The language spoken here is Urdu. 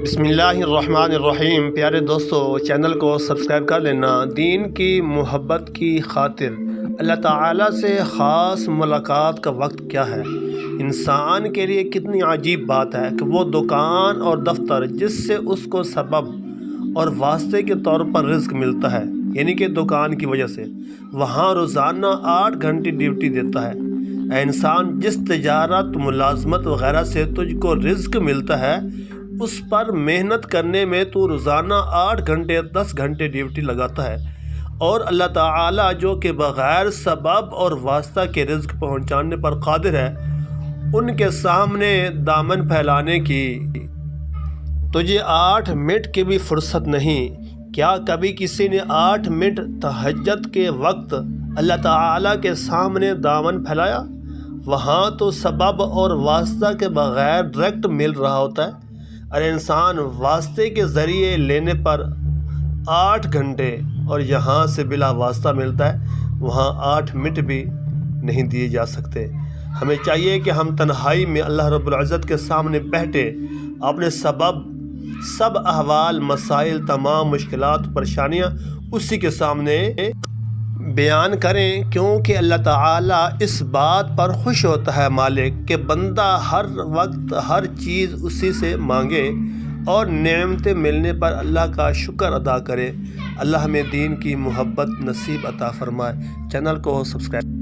بسم اللہ الرحمن الرحیم۔ پیارے دوستو، چینل کو سبسکرائب کر لینا۔ دین کی محبت کی خاطر اللہ تعالیٰ سے خاص ملاقات کا وقت کیا ہے؟ انسان کے لیے کتنی عجیب بات ہے کہ وہ دکان اور دفتر جس سے اس کو سبب اور واسطے کے طور پر رزق ملتا ہے، یعنی کہ دکان کی وجہ سے، وہاں روزانہ 8 گھنٹے ڈیوٹی دیتا ہے۔ اے انسان، جس تجارت، ملازمت وغیرہ سے تجھ کو رزق ملتا ہے، اس پر محنت کرنے میں تو روزانہ 8 گھنٹے 10 گھنٹے ڈیوٹی لگاتا ہے، اور اللہ تعالیٰ جو کہ بغیر سبب اور واسطہ کے رزق پہنچانے پر قادر ہے، ان کے سامنے دامن پھیلانے کی تجھے 8 منٹ کی بھی فرصت نہیں۔ کیا کبھی کسی نے 8 منٹ تہجد کے وقت اللہ تعالیٰ کے سامنے دامن پھیلایا؟ وہاں تو سبب اور واسطہ کے بغیر ڈائریکٹ مل رہا ہوتا ہے۔ ارے انسان، واسطے کے ذریعے لینے پر 8 گھنٹے اور یہاں سے بلا واسطہ ملتا ہے، وہاں 8 منٹ بھی نہیں دیے جا سکتے۔ ہمیں چاہیے کہ ہم تنہائی میں اللہ رب العزت کے سامنے بیٹھے اپنے سب احوال، مسائل، تمام مشکلات، پریشانیاں اسی کے سامنے بیان کریں، کیونکہ اللہ تعالیٰ اس بات پر خوش ہوتا ہے مالک کہ بندہ ہر وقت ہر چیز اسی سے مانگے اور نعمتیں ملنے پر اللہ کا شکر ادا کرے۔ اللہ ہمیں دین کی محبت نصیب عطا فرمائے۔ چینل کو سبسکرائب